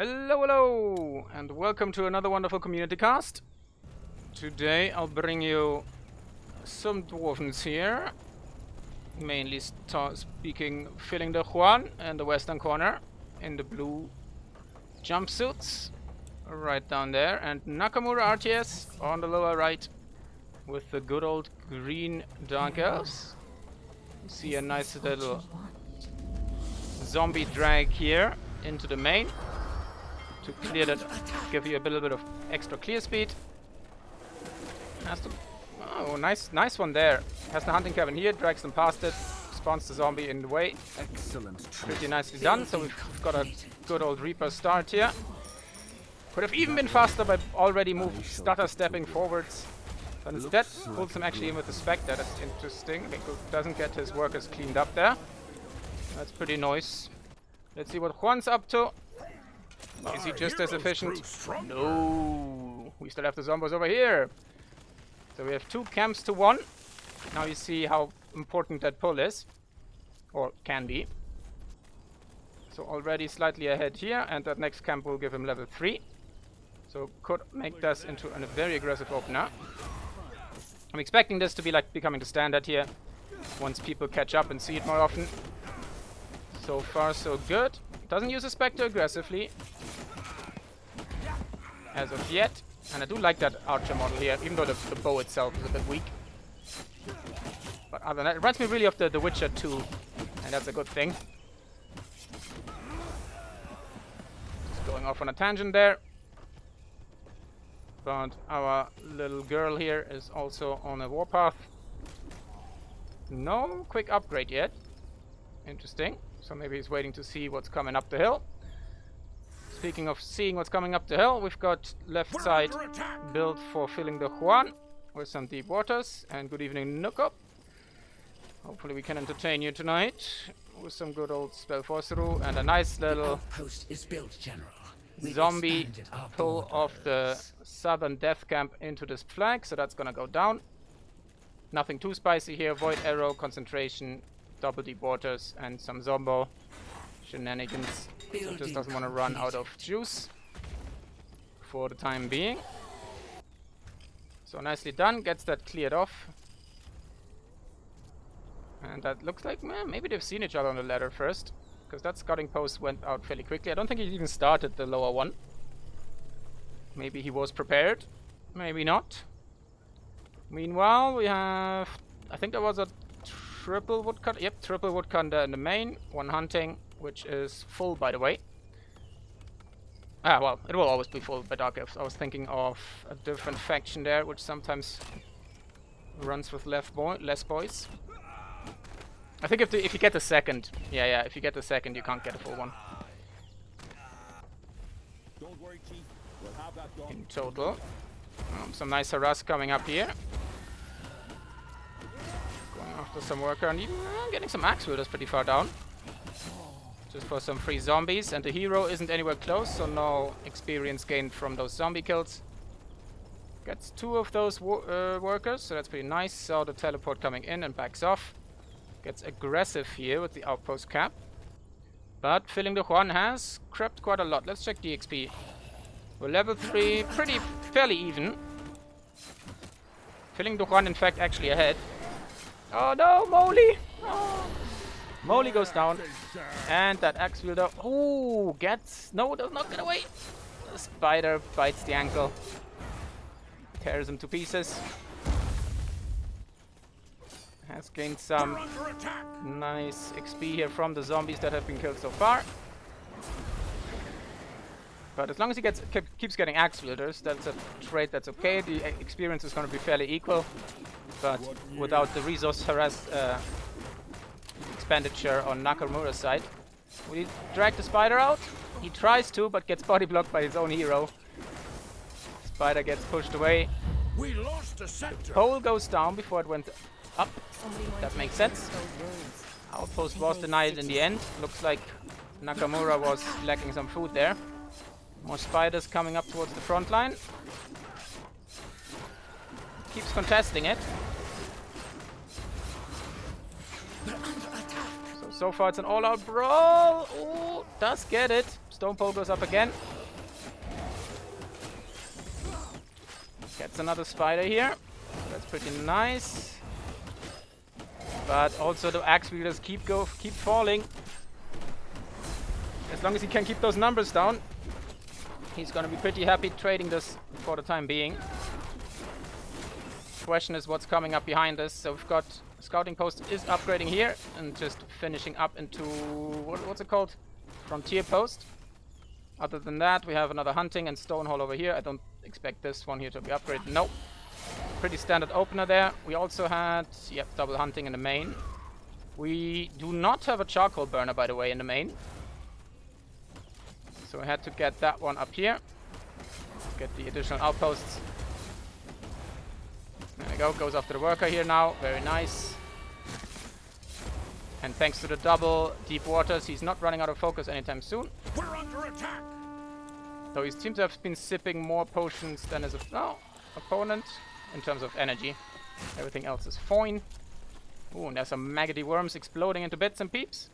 Hello, hello, and welcome to another wonderful community cast. Today I'll bring you some dwarfs here, mainly filling the Juan in the western corner in the blue jumpsuits right down there, and NakamuraRTS on the lower right with the good old green dark elves. You see a nice little zombie drag here into the main to clear that, give you a little bit of extra clear speed. Oh, nice one there. Has the hunting cabin here, drags them past it, spawns the zombie in the way. Excellent. Pretty nicely done. So we've got a good old Reaper start here. Could have even been faster by already stutter stepping forwards. But instead, pulls him actually in with the Spectre. That's interesting. Doesn't get his workers cleaned up there. That's pretty nice. Let's see what Juan's up to. Is he just as efficient? No! We still have the zombies over here. So we have 2 camps to 1. Now you see how important that pull is. Or can be. So already slightly ahead here, and that next camp will give him level 3. So could make this into a very aggressive opener. I'm expecting this to be like becoming the standard here, once people catch up and see it more often. So far so good. Doesn't use a Spectre aggressively as of yet. And I do like that archer model here, even though the bow itself is a bit weak. But other than that, it reminds me really of the Witcher 2, and that's a good thing. Just going off on a tangent there. But our little girl here is also on a warpath. No quick upgrade yet. Interesting. So maybe he's waiting to see what's coming up the hill. Speaking of seeing what's coming up the hill, we've got left side built for filling the Juan with some deep waters. And good evening, Nuko. Hopefully we can entertain you tonight with some good old spell force through and a nice little zombie pull off the southern death camp into this flag. So that's gonna go down. Nothing too spicy here. Void arrow, concentration, double deep waters, and some zombo shenanigans. So just doesn't want to run out of juice for the time being. So nicely done, gets that cleared off. And that looks like, maybe they've seen each other on the ladder first, because that scouting post went out fairly quickly. I don't think he even started the lower one. Maybe he was prepared, maybe not. Meanwhile, we have, I think there was a triple woodcut. Yep, triple woodcutter in the main. 1 hunting, which is full, by the way. Ah, well, it will always be full by Dark Elves. I was thinking of a different faction there, which sometimes runs with less boys. I think if you get the second, yeah, if you get the second, you can't get a full one. Don't worry, Chief. We'll have that done. In total, some nice harass coming up here. Going after some worker and even getting some axe wielders pretty far down. Just for some free zombies, and the hero isn't anywhere close, so no experience gained from those zombie kills. Gets 2 of those workers, so that's pretty nice. So the teleport coming in and backs off. Gets aggressive here with the outpost cap. But filling the Juan has crept quite a lot. Let's check the XP. We're level 3, fairly even. Filling the Juan, in fact, actually ahead. Oh no, Molly! Oh. Molly goes down, and that axe wielder, does not get away. The spider bites the ankle, tears him to pieces. Has gained some nice XP here from the zombies that have been killed so far. But as long as he keeps getting axe wielders, that's a trait that's okay. The experience is going to be fairly equal, but without the resource expenditure on Nakamura's side. Will he drag the spider out? He tries to, but gets body blocked by his own hero. Spider gets pushed away. We lost the sector. The pole goes down before it went up. That makes sense. Outpost was denied in the end. Looks like Nakamura was lacking some food there. More spiders coming up towards the front line. Keeps contesting it. So far it's an all-out brawl. Ooh, does get it. Stone pole goes up again. Gets another spider here. That's pretty nice. But also the axe wielders keep falling. As long as he can keep those numbers down, he's gonna be pretty happy trading this for the time being. Question is what's coming up behind us. So we've got scouting post is upgrading here and just finishing up into what's it called? Frontier post. Other than that, we have another hunting and stone hall over here. I don't expect this one here to be upgraded. Nope. Pretty standard opener there. We also had, yep, double hunting in the main. We do not have a charcoal burner, by the way, in the main. So we had to get that one up here. Get the additional outposts. There we go. Goes after the worker here now. Very nice. And thanks to the double deep waters, he's not running out of focus anytime soon. We're under attack. Though he seems to have been sipping more potions than his opponent in terms of energy. Everything else is fine. Ooh, and there's some maggoty worms exploding into bits and peeps.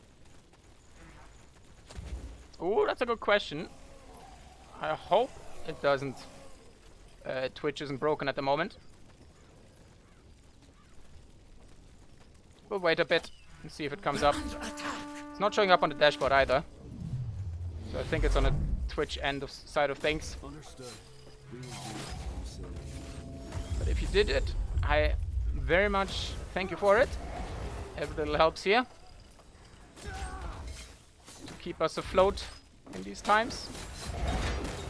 Ooh, that's a good question. I hope it doesn't. Twitch isn't broken at the moment. We'll wait a bit and see if it comes up. It's not showing up on the dashboard either. So I think it's on the Twitch side of things. But if you did it, I very much thank you for it. Every little helps here. To keep us afloat in these times.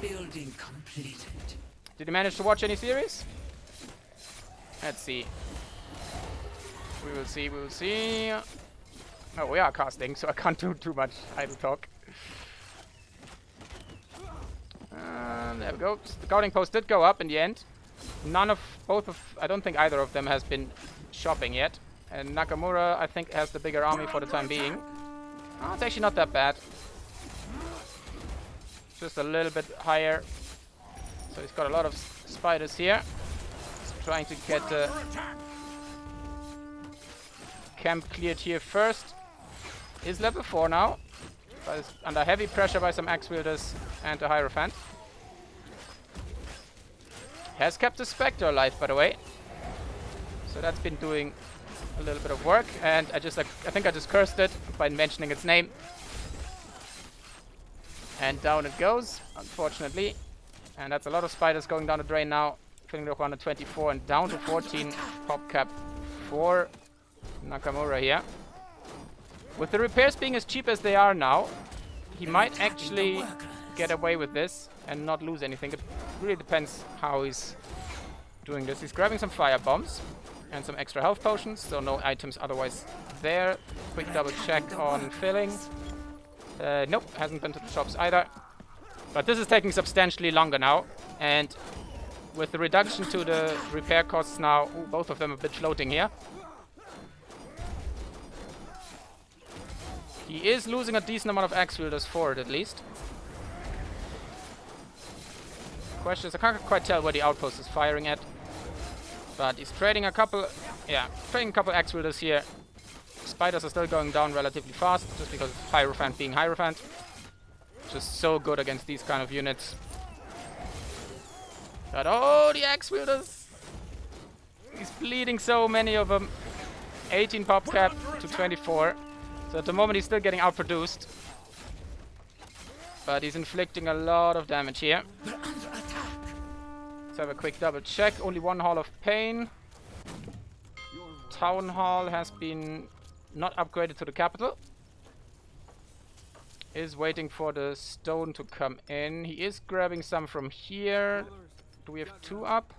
Building completed. Did you manage to watch any series? Let's see. We will see, we will see. Oh, we are casting, so I can't do too much idle talk. There we go. The scouting post did go up in the end. I don't think either of them has been shopping yet. And Nakamura, I think, has the bigger army for the time being. Oh, it's actually not that bad. Just a little bit higher. So he's got a lot of spiders here. He's trying to get the camp cleared here first. Is level 4 now. But is under heavy pressure by some axe wielders and a Hierophant. Has kept the Spectre alive, by the way. So that's been doing a little bit of work. And I think I just cursed it by mentioning its name. And down it goes, unfortunately. And that's a lot of spiders going down the drain now. Filling the 124 and down to 14 pop cap for Nakamura here. With the repairs being as cheap as they are now, he might actually get away with this and not lose anything. It really depends how he's doing this. He's grabbing some fire bombs and some extra health potions, so no items otherwise there. Quick double check on filling. Nope, hasn't been to the shops either. But this is taking substantially longer now, and with the reduction to the repair costs now, ooh, both of them a bit floating here. He is losing a decent amount of axe wielders for it, at least. Question is, I can't quite tell where the outpost is firing at, but he's trading a couple, trading a couple axe wielders here. Spiders are still going down relatively fast, just because of Hierophant being Hierophant. Just so good against these kind of units. But oh, the axe wielders! He's bleeding so many of them. 18 pop cap to 24. So at the moment he's still getting outproduced. But he's inflicting a lot of damage here. Let's have a quick double check. Only one Hall of Pain. Town Hall has been not upgraded to the capital. Is waiting for the stone to come in. He is grabbing some from here. Do we have 2 up?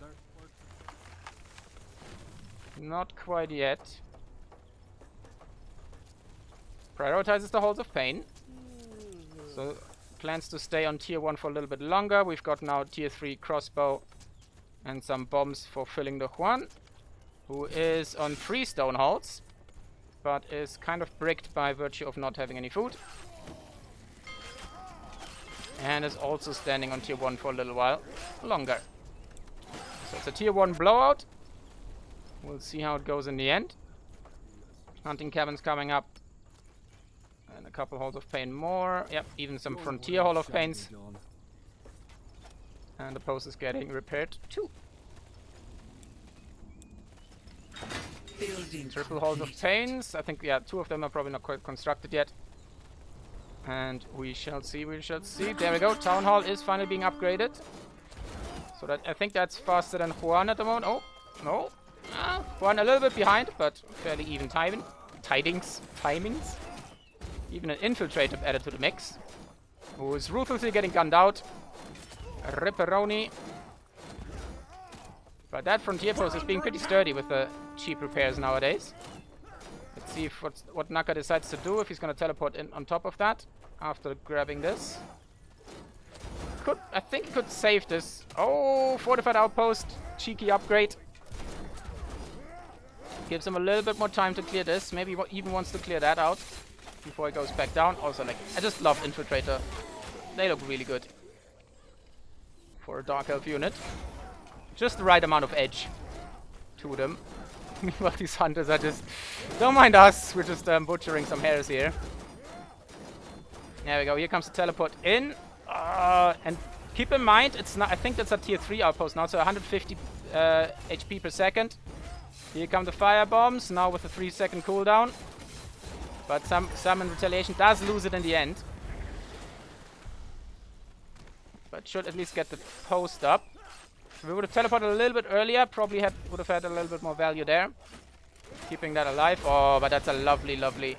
Not quite yet. Prioritizes the Halls of Pain. So plans to stay on tier 1 for a little bit longer. We've got now tier 3 crossbow and some bombs for filling the Juan, who is on 3 stone halls, but is kind of bricked by virtue of not having any food. And is also standing on tier 1 for a little while longer. So it's a tier 1 blowout. We'll see how it goes in the end. Hunting cabins coming up. couple halls of pain more. Yep, even some frontier hall of pains. And the post is getting repaired too. Building Triple halls of complete. pains. I think, yeah, 2 of them are probably not quite constructed yet. And we shall see, we shall see. There we go. Town hall is finally being upgraded. So that I think that's faster than Juan at the moment. Oh, no. Juan a little bit behind, but fairly even timings. Even an infiltrator added to the mix. Who is ruthlessly getting gunned out. Ripperoni. But that frontier post is being pretty sturdy with the cheap repairs nowadays. Let's see if what Naka decides to do, if he's going to teleport in on top of that after grabbing this. I think he could save this. Oh, fortified outpost. Cheeky upgrade. Gives him a little bit more time to clear this. Maybe he even wants to clear that out before he goes back down. Also, like, I just love Infiltrator. They look really good for a Dark Elf unit. Just the right amount of edge to them. Meanwhile, these hunters are just... Don't mind us. We're just butchering some hairs here. There we go. Here comes the teleport in. And keep in mind, it's not... I think that's a tier 3 outpost now, so 150 HP per second. Here come the fire bombs, now with a 3-second cooldown. But some in retaliation does lose it in the end. But should at least get the post up. If we would have teleported a little bit earlier, probably would have had a little bit more value there. Keeping that alive. Oh, but that's a lovely, lovely...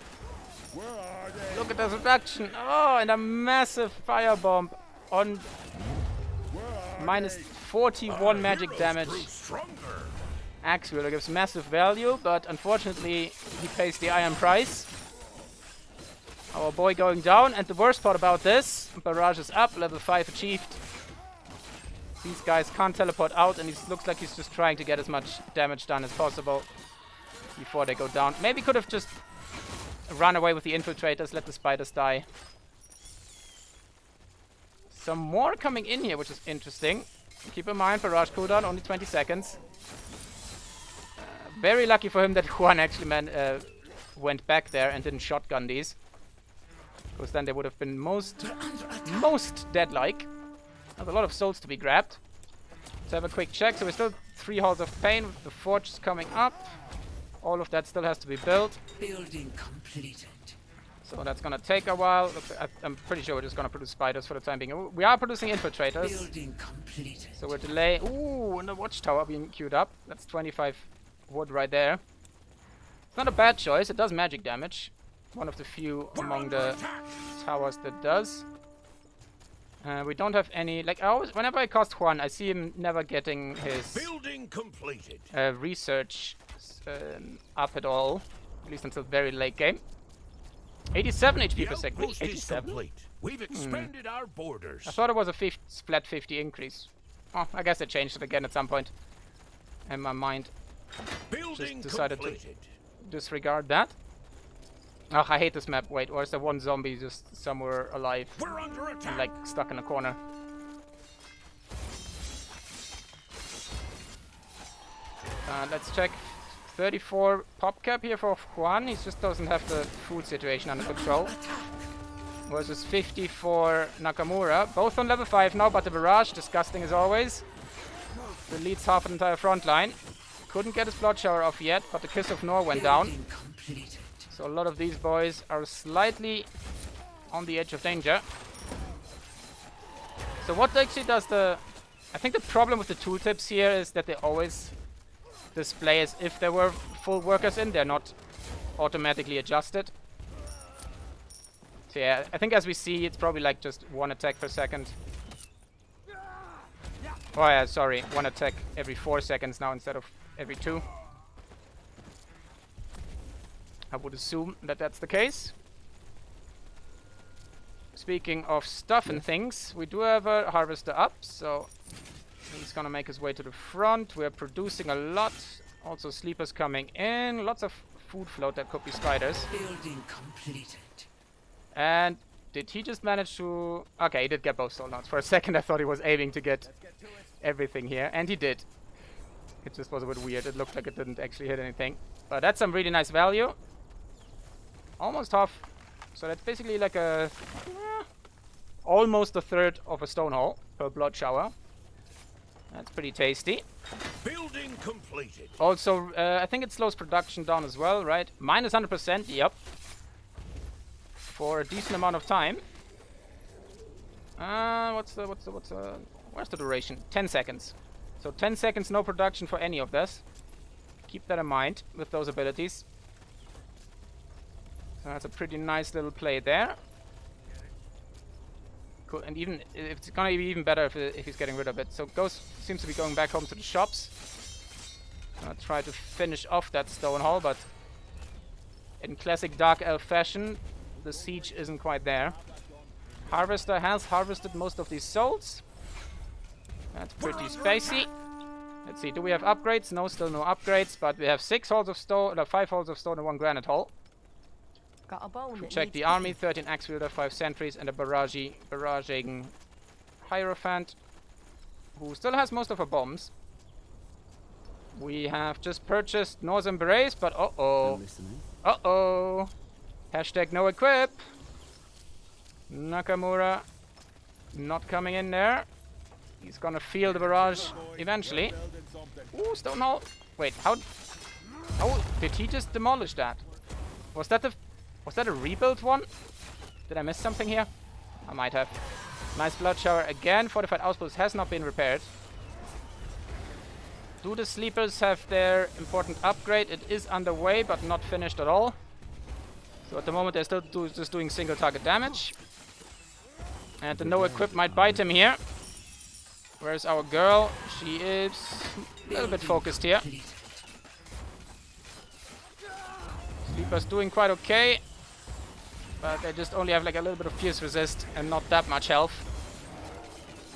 Look at the reduction. Oh, and a massive firebomb on minus 41 magic damage. Axe Wielder gives massive value, but unfortunately he pays the iron price. Our boy going down, and the worst part about this, barrage is up, level 5 achieved. These guys can't teleport out, and it looks like he's just trying to get as much damage done as possible before they go down. Maybe could have just run away with the infiltrators, let the spiders die. Some more coming in here, which is interesting. Keep in mind, barrage cooldown, only 20 seconds. Very lucky for him that Juan actually went back there and didn't shotgun these. Because then they would have been most dead-like. There's a lot of souls to be grabbed. Let's have a quick check. So we're still 3 halls of pain with the forge coming up. All of that still has to be built. Building completed. So that's gonna take a while. I'm pretty sure we're just gonna produce spiders for the time being. We are producing infiltrators. Building completed. So we're delaying. Ooh, and the watchtower being queued up. That's 25 wood right there. It's not a bad choice. It does magic damage. One of the few among the towers that does. We don't have any, like, whenever I cast Juan, I see him never getting his Building completed. research up at all, at least until very late game. 87 HP per second. Outpost is 87? complete. We've expanded our borders. I thought it was a flat 50 increase. Oh, I guess I changed it again at some point. And my mind Building just decided completed. to disregard that. Oh, I hate this map. Wait, or is there one zombie just somewhere alive? We're under attack. And, like, stuck in a corner. Let's check. 34 pop cap here for Juan. He just doesn't have the food situation under control. Versus 50 for Nakamura. Both on level 5 now, but the barrage, disgusting as always. Deletes half an entire front line. Couldn't get his blood shower off yet, but the Kiss of Nor went down. Building completed. So a lot of these boys are slightly on the edge of danger. So what actually does the... I think the problem with the tooltips here is that they always display as if there were full workers in. They're not automatically adjusted. So yeah, I think as we see, it's probably like just 1 attack per second. Oh yeah, sorry, 1 attack every 4 seconds now instead of every 2. I would assume that that's the case. Speaking of stuff and things, we do have a harvester up, so he's gonna make his way to the front. We're producing a lot. Also sleepers coming in. Lots of food float that could be spiders. Building completed. And did he just manage to... Okay, he did get both soul notes. For a second I thought he was aiming to get everything here, and he did. It just was a bit weird. It looked like it didn't actually hit anything. But that's some really nice value. Almost half So that's basically like almost a third of a stone hole per blood shower. That's pretty tasty. Building completed. Also, I think it slows production down as well, right? Minus 100%, yep. For a decent amount of time. Where's the duration? 10 seconds. So 10 seconds, no production for any of this. Keep that in mind with those abilities. So that's a pretty nice little play there. Cool, and even it's gonna be even better if he's getting rid of it. So Ghost seems to be going back home to the shops. Gonna try to finish off that stone hall, but in classic Dark Elf fashion, the siege isn't quite there. Harvester has harvested most of these souls. That's pretty spacey. Let's see, do we have upgrades? No, still no upgrades, but we have 6 halls of stone, 5 halls of stone and 1 granite hall. Got a bone. Check the army, 13 axe wielder, 5 sentries, and a barraging Hierophant, who still has most of her bombs. We have just purchased Northern Berets, but uh-oh. Uh-oh. Hashtag no equip. Nakamura not coming in there. He's gonna feel the barrage eventually. Ooh, stone hall. Wait, how did he just demolish that? Was that a rebuild one? Did I miss something here? I might have. Nice blood shower again. Fortified outpost has not been repaired. Do the sleepers have their important upgrade? It is underway, but not finished at all. So at the moment they're still just doing single target damage. And the no equip might bite him here. Where's our girl? She is a little bit focused here. Sleeper's doing quite okay. But they just only have like a little bit of pierce resist and not that much health.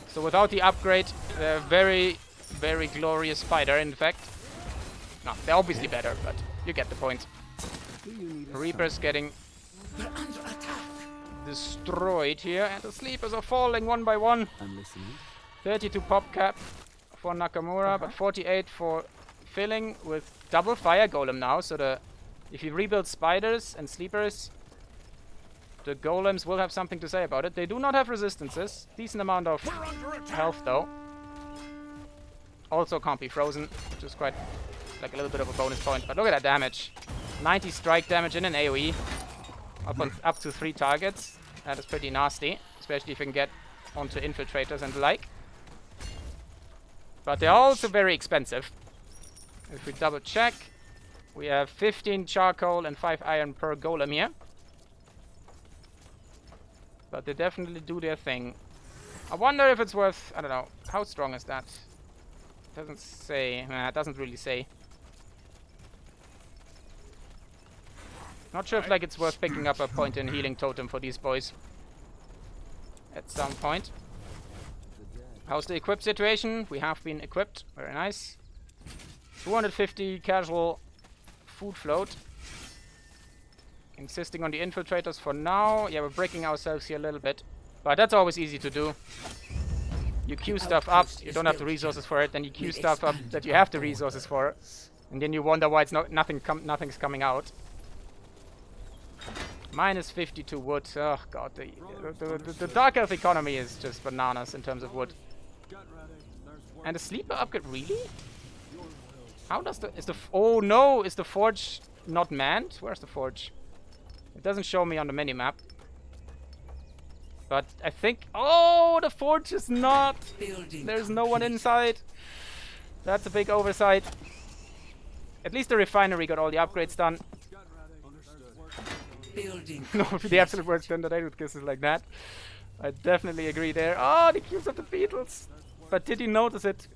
So without the upgrade, they're a very, very glorious fighter, in fact. No, they're obviously better, but you get the point. Reaper's getting destroyed here, and the sleepers are falling one by one. 32 pop cap for Nakamura, but 48 for filling with double fire golem now. So if you rebuild spiders and sleepers, the golems will have something to say about it. They do not have resistances. Decent amount of health though. Also can't be frozen, which is quite like a little bit of a bonus point. But look at that damage. 90 strike damage in an AoE. Up to 3 targets. That is pretty nasty. Especially if you can get onto infiltrators and the like. But they're also very expensive. If we double check, we have 15 charcoal and 5 iron per golem here. But they definitely do their thing. I wonder if it's worth, I don't know, how strong is that? Doesn't say, it doesn't really say. Not sure if like it's worth picking up a point in healing totem for these boys. At some point. How's the equip situation? We have been equipped, very nice. 250 casual food float. Insisting on the infiltrators for now. Yeah, we're breaking ourselves here a little bit. But that's always easy to do. You queue stuff up, you don't have the resources for it, then you queue stuff up that you have the resources for. And then you wonder why it's nothing's coming out. Minus 52 wood. Oh god, the Dark Elf economy is just bananas in terms of wood. And the sleeper upgrade, really? How does oh no, is the forge not manned? Where's the forge? It doesn't show me on the minimap. But I think... Oh, the forge is not! There's no one inside. That's a big oversight. At least the refinery got all the upgrades done. No, the absolute worst done that I would guess is like that. I definitely agree there. Oh, the cubes of the beetles! But did he notice it?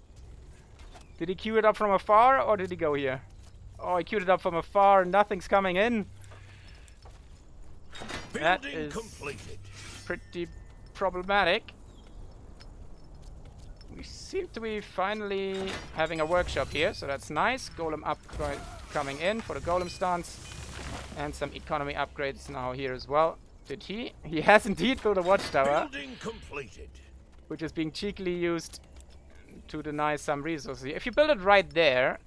Did he queue it up from afar, or did he go here? Oh, he queued it up from afar, nothing's coming in. That is pretty problematic. We seem to be finally having a workshop here, so that's nice. Golem upgrade coming in for the golem stance. And some economy upgrades now here as well. Did he? He has indeed built a watchtower. Which is being cheekily used to deny some resources. If you build it right there,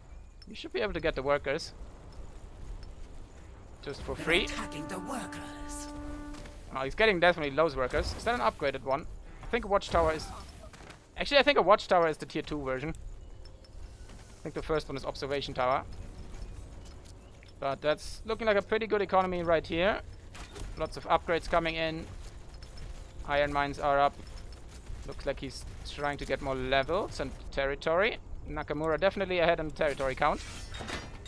you should be able to get the workers. Just for free. Attacking the workers. Oh, he's getting definitely those workers. Is that an upgraded one? I think a watchtower is... Actually, I think a watchtower is the tier 2 version. I think the first one is observation tower. But that's looking like a pretty good economy right here. Lots of upgrades coming in. Iron mines are up. Looks like he's trying to get more levels and territory. Nakamura definitely ahead on territory count.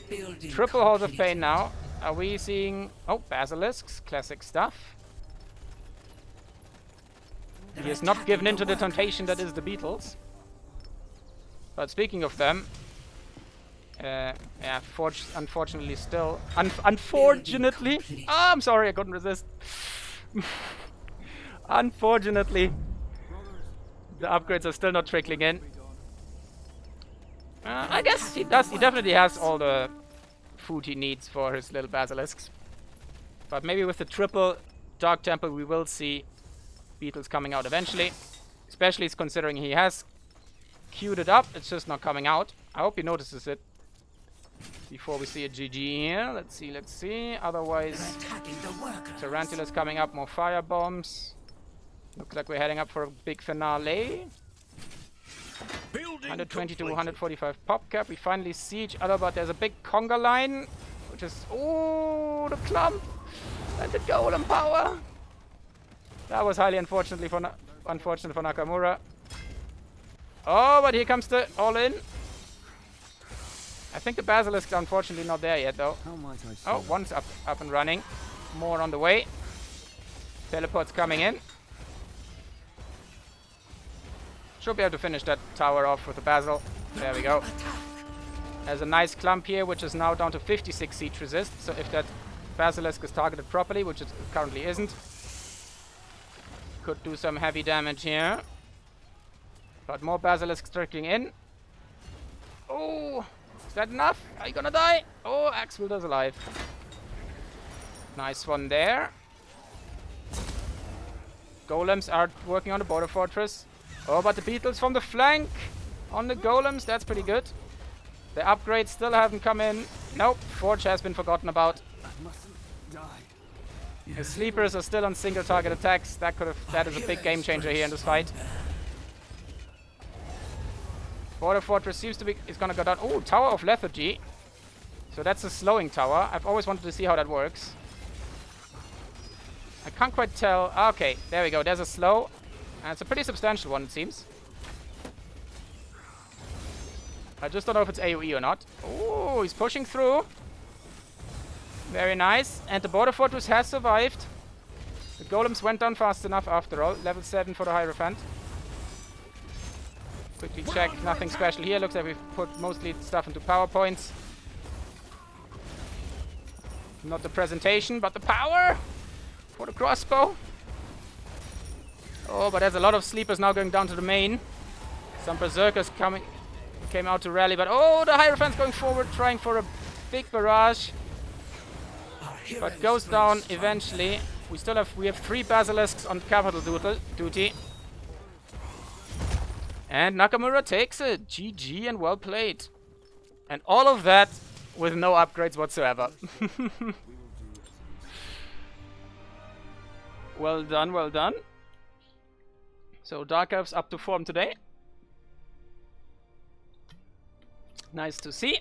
Building Triple Halls of completed. Pain now. Are we seeing... Oh, basilisks. Classic stuff. He has not given in to the temptation that is the beetles. But speaking of them... yeah, unfortunately still... Unfortunately... Oh, I'm sorry, I couldn't resist. Unfortunately... The upgrades are still not trickling in. I guess he does. He definitely has all the food he needs for his little basilisks. But maybe with the triple Dark Temple we will see beetles coming out eventually. Especially considering he has queued it up. It's just not coming out. I hope he notices it before we see a GG here. Let's see, let's see. Otherwise, Attacking the workers. Tarantulas coming up, more fire bombs. Looks like we're heading up for a big finale. Building 120 to completed. 145 pop cap. We finally see each other, but there's a big conga line, which is... Oh, the clump and the golem power. That was highly unfortunate for Nakamura. Oh, but here comes the all-in. I think the basilisk's unfortunately not there yet, though. Oh, one's up and running. More on the way. Teleport's coming in. Should be able to finish that tower off with the basil. There we go. There's a nice clump here, which is now down to 56 siege resist. So if that basilisk is targeted properly, which it currently isn't, could do some heavy damage here. But more basilisks trickling in. Oh, is that enough? Are you gonna die? Oh, Axwilder's alive. Nice one there. Golems are working on the border fortress. Oh, but the beetles from the flank on the golems, that's pretty good. The upgrades still haven't come in. Nope, Forge has been forgotten about. The sleepers are still on single target attacks. That is a big game changer here in this fight. Border fortress seems to be is gonna go down. Oh, Tower of Lethargy. So that's a slowing tower. I've always wanted to see how that works. I can't quite tell. Okay, there we go. There's a slow. And it's a pretty substantial one, it seems. I just don't know if it's AoE or not. Oh, he's pushing through. Very nice. And the border fortress has survived. The golems went down fast enough after all. Level 7 for the Hierophant. Quickly check. Nothing special here. Looks like we've put mostly stuff into PowerPoints. Not the presentation, but the power for the crossbow. Oh, but there's a lot of sleepers now going down to the main. Some berserkers came out to rally, but oh, the Hierophant's going forward, trying for a big barrage, but goes down eventually. We have 3 basilisks on capital duty, and Nakamura takes it. GG and well played, and all of that with no upgrades whatsoever. Well done, well done. So Dark Elves up to form today. Nice to see.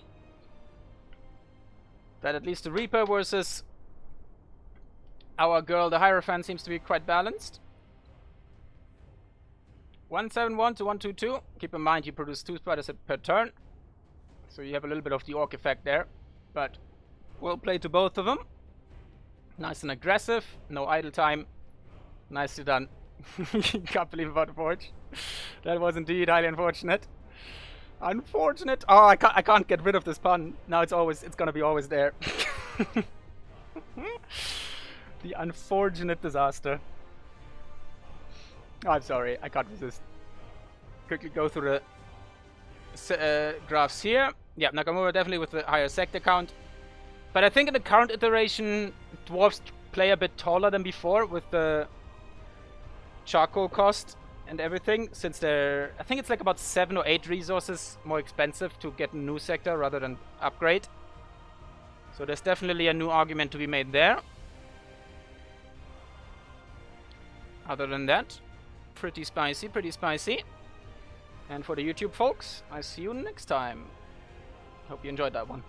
That at least the Reaper versus our girl, the Hierophant, seems to be quite balanced. 171 to 122. Keep in mind you produce 2 spiders per turn. So you have a little bit of the orc effect there. But well played to both of them. Nice and aggressive. No idle time. Nicely done. Can't believe about the Forge. That was indeed highly unfortunate. Unfortunate. Oh, I can't get rid of this pun. Now it's gonna be always there. The unfortunate disaster. Oh, I'm sorry, I can't resist. Quickly go through the graphs here. Yeah, Nakamura definitely with the higher sector count. But I think in the current iteration, dwarves play a bit taller than before with the charcoal cost and everything, since they're, I think it's like about 7 or 8 resources more expensive to get a new sector rather than upgrade. So there's definitely a new argument to be made there. Other than that, pretty spicy, pretty spicy. And for the YouTube folks, I see you next time. Hope you enjoyed that one.